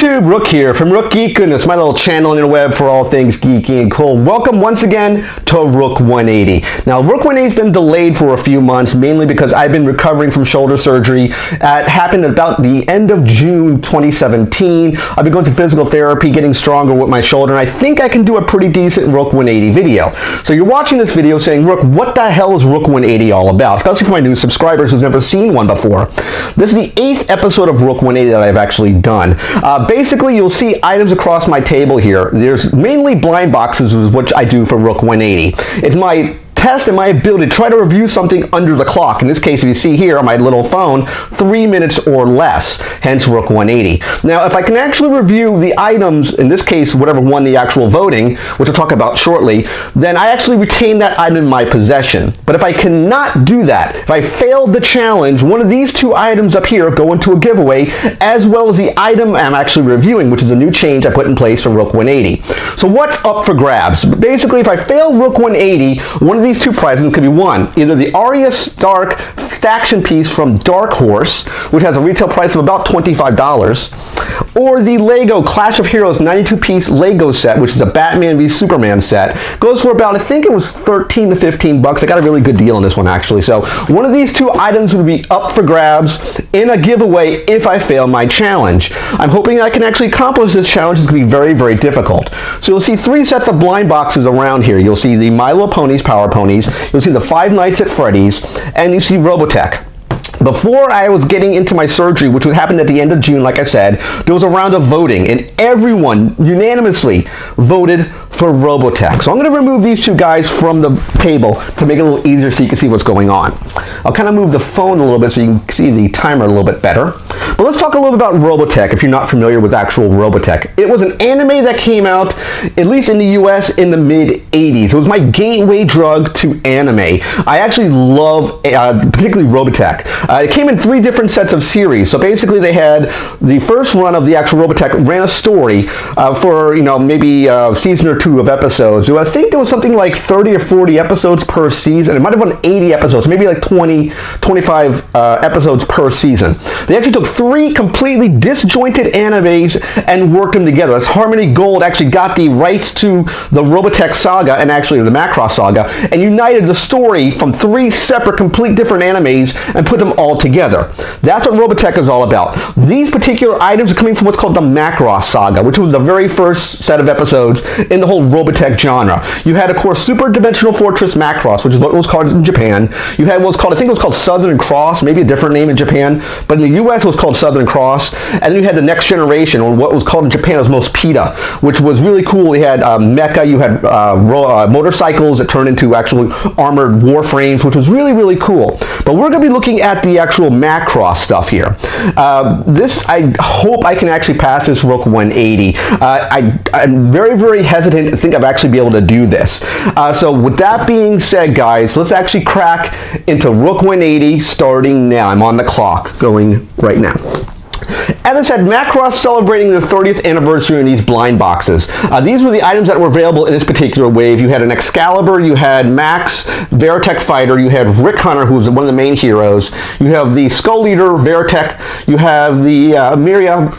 YouTube, Rook here from Rook Geek Goodness, my little channel on the web for all things geeky and cool. Welcome once again to Rook 180. Now, Rook 180 has been delayed for a few months, mainly because I've been recovering from shoulder surgery. It happened about the end of June 2017. I've been going through physical therapy, getting stronger with my shoulder, and I think I can do a pretty decent Rook 180 video. So you're watching this video saying, Rook, what the hell is Rook 180 all about? Especially for my new subscribers who've never seen one before. This is the 8th episode of Rook 180 that I've actually done. Basically, you'll see items across my table here. There's mainly blind boxes, which I do for Rook 180. It's my test and my ability to try to review something under the clock. In this case, if you see here on my little phone, 3 minutes or less, hence Rook 180. Now, if I can actually review the items, in this case, whatever won the actual voting, which I'll talk about shortly, then I actually retain that item in my possession. But if I cannot do that, if I failed the challenge, one of these two items up here go into a giveaway, as well as the item I'm actually reviewing, which is a new change I put in place for Rook 180. So what's up for grabs? Basically, if I fail Rook 180, one of these two prizes could be won. Either the Arya Stark Staction piece from Dark Horse, which has a retail price of about $25, or the Lego Clash of Heroes 92-piece Lego set, which is a Batman v Superman set. Goes for about, I think it was 13 to 15 bucks. I got a really good deal on this one, actually. So one of these two items would be up for grabs in a giveaway if I fail my challenge. I'm hoping I can actually accomplish this challenge. It's going to be very, very difficult. So you'll see 3 sets of blind boxes around here. You'll see the My Little Ponies Power Ponies. You'll see the Five Nights at Freddy's, and you see Robotech. Before I was getting into my surgery, which would happen at the end of June, like I said, there was a round of voting, and everyone unanimously voted for Robotech. So I'm going to remove these two guys from the table to make it a little easier so you can see what's going on. I'll kind of move the phone a little bit so you can see the timer a little bit better. But let's talk a little bit about Robotech if you're not familiar with actual Robotech. It was an anime that came out, at least in the US, in the mid-80s. It was my gateway drug to anime. I actually love particularly Robotech. It came in 3 different sets of series. So basically they had the first run of the actual Robotech ran a story for, maybe a season or 2 of episodes. So I think it was something like 30 or 40 episodes per season. It might have been 80 episodes, maybe like 20, 25 episodes per season. They actually took 3 completely disjointed animes and worked them together. That's Harmony Gold actually got the rights to the Robotech saga and actually the Macross saga and united the story from 3 separate, complete different animes and put them all together. That's what Robotech is all about. These particular items are coming from what's called the Macross saga, which was the very first set of episodes in the whole Robotech genre. You had, of course, Super Dimensional Fortress Macross, which is what it was called in Japan. You had what was called, I think it was called Southern Cross, maybe a different name in Japan, but in the US it was called Southern Cross. And then you had the Next Generation, or what was called in Japan as Most PETA, which was really cool. You had mecha, you had motorcycles that turned into actual armored warframes, which was really, really cool. But we're going to be looking at the actual Macross stuff here. I hope I can actually pass this Rook 180. I'm very, very hesitant to think I'll actually be able to do this. So with that being said, guys, let's actually crack into Rook 180 starting now. I'm on the clock going right now. As I said, Macross celebrating their 30th anniversary in these blind boxes. These were the items that were available in this particular wave. You had an Excalibur, you had Max, Veritech Fighter, you had Rick Hunter, who's one of the main heroes. You have the Skull Leader, Veritech, you have the Miria,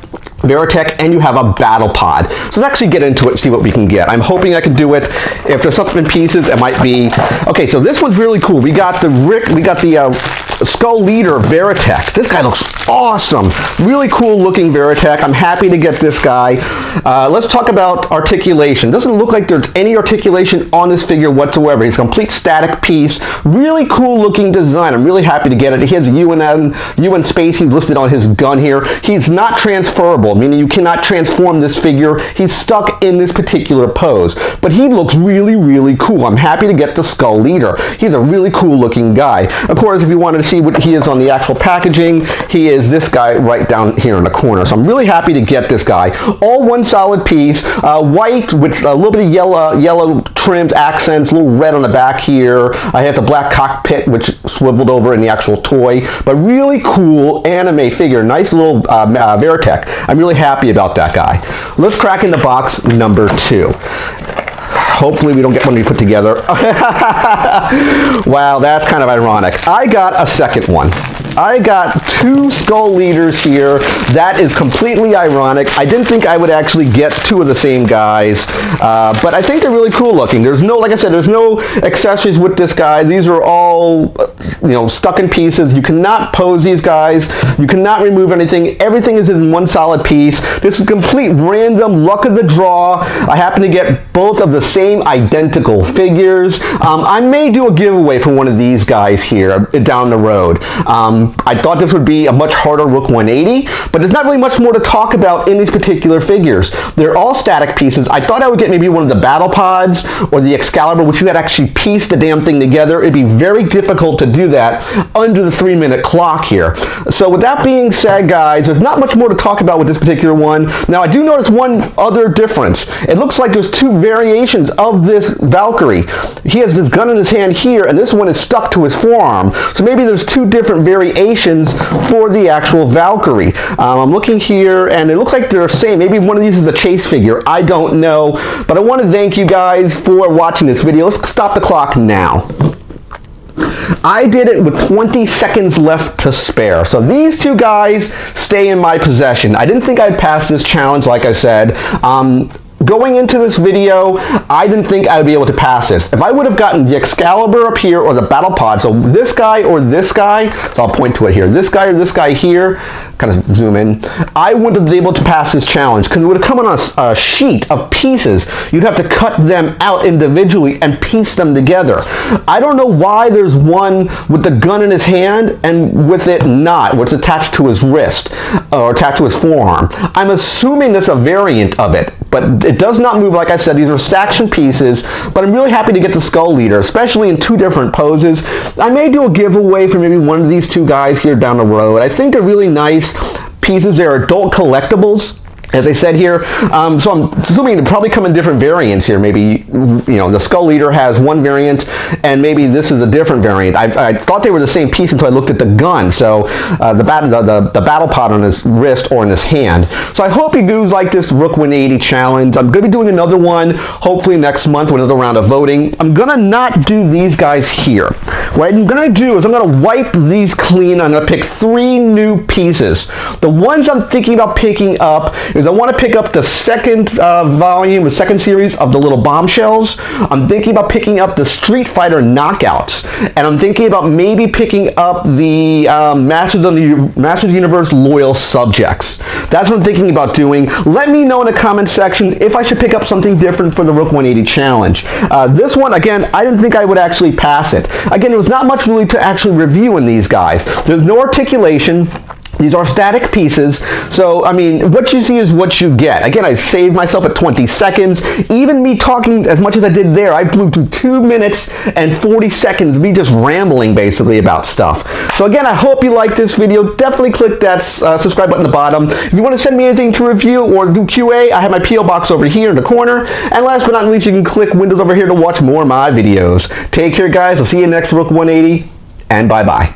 Veritech, and you have a battle pod. So let's actually get into it and see what we can get. I'm hoping I can do it. If there's something in pieces, it might be... Okay, so this one's really cool. We got the Skull Leader Veritech. This guy looks awesome. Really cool looking Veritech. I'm happy to get this guy. Let's talk about articulation. Doesn't look like there's any articulation on this figure whatsoever. He's a complete static piece. Really cool looking design. I'm really happy to get it. He has the UN spacing listed on his gun here. He's not transferable, meaning you cannot transform this figure. He's stuck in this particular pose. But he looks really, really cool. I'm happy to get the Skull Leader. He's a really cool looking guy. Of course, if you wanted to see what he is on the actual packaging, he is this guy right down here in the corner. So I'm really happy to get this guy. All one solid piece, white with a little bit of yellow trims, accents, a little red on the back here. I have the black cockpit, which swiveled over in the actual toy. But really cool anime figure. Nice little Veritech. I'm really happy about that guy. Let's crack into box number 2. Hopefully we don't get one we put together. Wow, that's kind of ironic. I got a second one. I got 2 skull leaders here. That is completely ironic. I didn't think I would actually get 2 of the same guys, but I think they're really cool looking. There's no, like I said, there's no accessories with this guy. These are all, you know, stuck in pieces. You cannot pose these guys. You cannot remove anything. Everything is in one solid piece. This is complete random luck of the draw. I happen to get both of the same identical figures. I may do a giveaway for one of these guys here down the road. I thought this would be a much harder Rook 180, but there's not really much more to talk about in these particular figures. They're all static pieces. I thought I would get maybe one of the battle pods or the Excalibur, which you had actually pieced the damn thing together. It'd be very difficult to do that under the 3-minute clock here. So with that being said, guys, there's not much more to talk about with this particular one. Now, I do notice one other difference. It looks like there's 2 variations of this Valkyrie. He has this gun in his hand here, and this one is stuck to his forearm. So maybe there's 2 different variations for the actual Valkyrie. I'm looking here, and it looks like they're the same. Maybe one of these is a chase figure. I don't know, but I want to thank you guys for watching this video. Let's stop the clock now. I did it with 20 seconds left to spare. So these 2 guys stay in my possession. I didn't think I'd pass this challenge, like I said. Going into this video, I didn't think I would be able to pass this. If I would have gotten the Excalibur up here or the Battle Pod, so this guy or this guy, so I'll point to it here, this guy or this guy here, kind of zoom in, I wouldn't have been able to pass this challenge because it would have come on a sheet of pieces. You'd have to cut them out individually and piece them together. I don't know why there's one with the gun in his hand and with it not, what's attached to his wrist or attached to his forearm. I'm assuming that's a variant of it, but it does not move. Like I said, these are staction pieces, but I'm really happy to get the Skull Leader, especially in 2 different poses. I may do a giveaway for maybe one of these 2 guys here down the road. I think they're really nice pieces. They're adult collectibles, as I said here. So I'm assuming they probably come in different variants here. Maybe, you know, the Skull Leader has one variant, and maybe this is a different variant. I thought they were the same piece until I looked at the gun. So the battle pod on his wrist or in his hand. So I hope you guys like this Rook 180 challenge. I'm going to be doing another one hopefully next month with another round of voting. I'm going to not do these guys here. What I'm going to do is I'm going to wipe these clean. I'm going to pick 3 new pieces. The ones I'm thinking about picking up is I want to pick up the second volume, the second series of the little bombshells. I'm thinking about picking up the Street Fighter knockouts, and I'm thinking about maybe picking up the Masters of the Universe loyal subjects. That's what I'm thinking about doing. Let me know in the comment section if I should pick up something different for the Rook 180 challenge. This one, again, I didn't think I would actually pass it. Again, there was not much really to actually review in these guys. There's no articulation. These are static pieces, so I mean, what you see is what you get. Again, I saved myself at 20 seconds. Even me talking as much as I did there, I blew to 2 minutes and 40 seconds, me just rambling basically about stuff. So again, I hope you liked this video. Definitely click that subscribe button at the bottom. If you want to send me anything to review or do QA, I have my P.O. Box over here in the corner. And last but not least, you can click Windows over here to watch more of my videos. Take care, guys. I'll see you next Rook 180, and bye-bye.